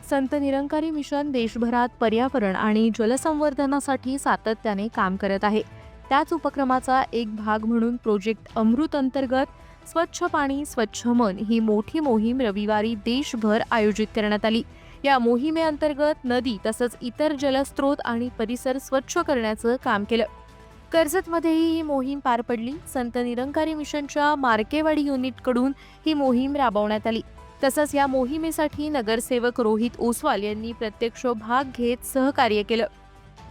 Sant Nirankari mission देशभरात पर्यावरण आणि जलसंवर्धनासाठी सातत्याने काम करत आहे। त्याच उपक्रमाचा एक भाग म्हणून प्रोजेक्ट अमृत अंतर्गत स्वच्छ पाणी स्वच्छ मन ही मोठी मोहीम रविवारी देशभर आयोजित करण्यात आली। या मोहिमेअंतर्गत नदी तसंच इतर जलस्रोत आणि परिसर स्वच्छ करण्याचं काम केलं। कर्जतमध्येही ही मोहीम पार पडली। संत निरंकारी मिशनच्या मार्केवाडी युनिटकडून ही मोहीम राबवण्यात आली। तसंच या मोहिमेसाठी नगरसेवक रोहित ओसवाल यांनी प्रत्यक्ष भाग घेत सहकार्य केलं।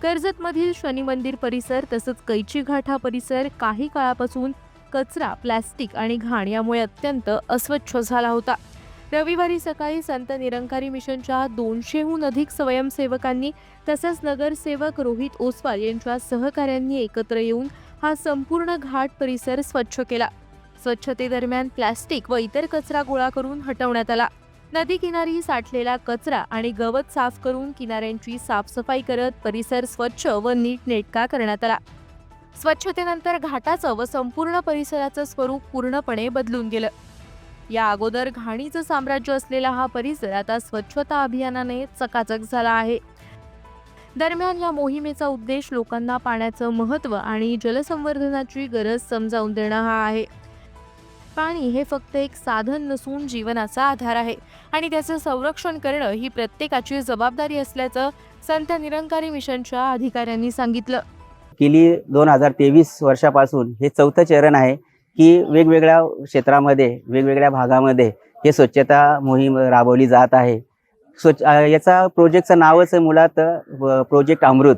कर्जतमधील शनी मंदिर परिसर तसंच कैची घाट हा परिसर काही काळापासून कचरा, प्लास्टिक आणि घाण यामुळे अत्यंत अस्वच्छ झाला होता। रविवारी सकाळी संत निरंकारी मिशनच्या 200हून अधिक स्वयंसेवकांनी तसंच नगरसेवक रोहित ओसवाल यांच्या सहकाऱ्यांनी एकत्र येऊन हा संपूर्ण घाट परिसर स्वच्छ केला। स्वच्छतेदरम्यान प्लास्टिक व इतर कचरा गोळा करून हटवण्यात आला। नदी किनारी साठलेला कचरा आणि गवत साफ करून किनाऱ्यांची साफसफाई करत परिसर स्वच्छ व नीटनेटका करण्यात आला। स्वच्छतेनंतर घाटाचं व संपूर्ण परिसराचं स्वरूप पूर्णपणे बदलून गेलं। या अगोदर घाणीचं साम्राज्य असलेला हा परिसर आता स्वच्छता अभियानाने चकाचक झाला आहे। दरम्यान या मोहिमेचा उद्देश लोकांना पाण्याचं महत्त्व आणि जलसंवर्धनाची गरज समजावून देणं हा आहे। पाणी हे फक्त एक साधन नसून जीवनाचा आधार आहे आणि त्याचं संरक्षण करणं ही प्रत्येकाची जबाबदारी असल्याचं संत निरंकारी मिशनच्या अधिकाऱ्यांनी सांगितलं। गेली 2023 वर्षापासून हे चौथं चरण आहे की वेगवेगळ्या क्षेत्रामध्ये वेगवेगळ्या भागामध्ये हे स्वच्छता मोहीम राबवली जात आहे। याचा प्रोजेक्टचं नावच मुळात प्रोजेक्ट अमृत।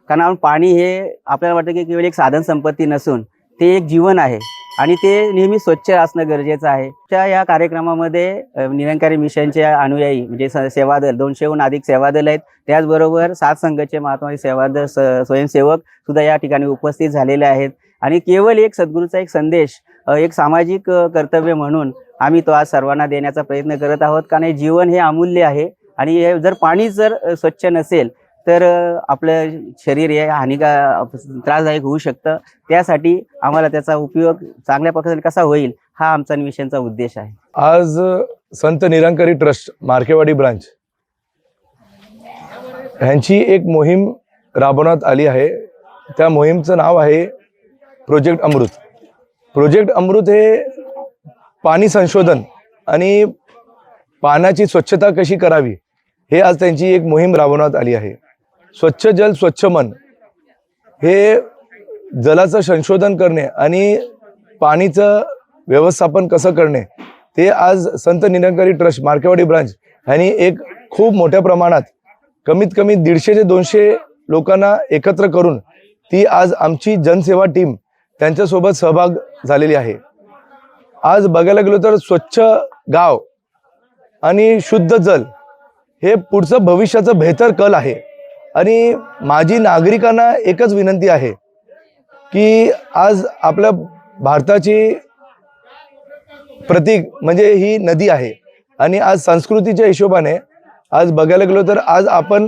कारण पाणी हे आपल्याला वाटतं की केवळ एक साधन संपत्ती नसून ते एक जीवन आहे आणि ते नेहमी स्वच्छ असणं गरजेचं आहे। त्या या कार्यक्रमामध्ये निरंकारी मिशनचे अनुयायी म्हणजे सेवादल 200हून अधिक सेवादल आहेत। त्याचबरोबर 7 संघाचे महात्मा सेवादल स्वयंसेवक सुद्धा या ठिकाणी उपस्थित झालेले आहेत आणि केवळ एक सद्गुरूचा एक संदेश एक सामाजिक कर्तव्य म्हणून आम्ही तो आज सर्वांना देण्याचा प्रयत्न करत आहोत। कारण जीवन हे अमूल्य आहे आणि जर पाणी जर स्वच्छ नसेल तर आपलं शरीर हे त्रासदायक होऊ शकतं। त्यासाठी आम्हाला त्याचा उपयोग चांगल्या प्रकारे कसा होईल हा आमचा मिशनचा उद्देश आहे। आज संत निरंकारी ट्रस्ट मार्केवाडी ब्रांच यांची एक मोहीम राबवण्यात आली आहे। त्या मोहीमचं नाव आहे प्रोजेक्ट अमृत। प्रोजेक्ट अमृत हे पाणी संशोधन आणि पाण्याची स्वच्छता कशी करावी हे आज त्यांची एक मोहीम राबवण्यात आली आहे। स्वच्छ जल स्वच्छ मन हे जलाचं संशोधन करणे आणि पाणीचं व्यवस्थापन कसं करणे ते आज संत निरंकारी ट्रस्ट मार्केवाडी ब्रांच यांनी एक खूप मोठ्या प्रमाणात कमीत कमी 150 ते 200 लोकांना एकत्र करून ती आज आमची जनसेवा टीम त्यांच्यासोबत सहभाग झालेली आहे। आज बघायला गेलो तर स्वच्छ गाव आणि शुद्ध जल हे पुढचं भविष्याचं बेहतर कल आहे आणि माझी नागरिकांना एकच विनंती आहे की आज आपल्या भारताची प्रतीक म्हणजे ही नदी आहे आणि आज संस्कृतीच्या हिशोबाने आज बघायला गेलो तर आज आपण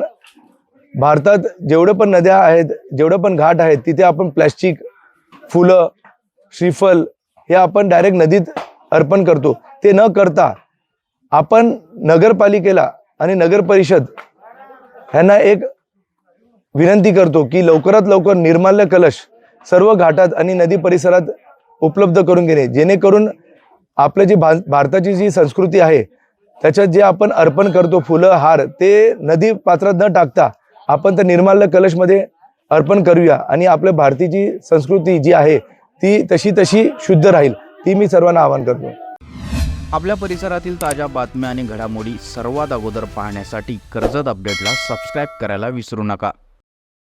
भारतात जेवढे पण नद्या आहेत जेवढे पण घाट आहेत तिथे आपण प्लास्टिक, फुलं, श्रीफल हे आपण डायरेक्ट नदीत अर्पण करतो। ते न करता आपण नगरपालिकेला आणि नगर परिषद यांना एक विनंती करतो की लवकरात लवकर निर्माल्य कलश सर्व घाटात आणि नदी परिसरात उपलब्ध करून घेणे, जेणेकरून आपली जी भारताची जी संस्कृती आहे त्याच्यात जे आपण अर्पण करतो फुलं हार ते नदी पात्रात न टाकता आपण त्या निर्माल्य कलशमध्ये अर्पण करूया आणि आपल्या भारतीची संस्कृती जी आहे ती तशी शुद्ध राहील। ती मी सर्वांना आवाहन करतो। आपल्या परिसरातील ताज्या बातम्या आणि घडामोडी सर्वात अगोदर पाहण्यासाठी कर्जत अपडेटला सबस्क्राईब करायला विसरू नका।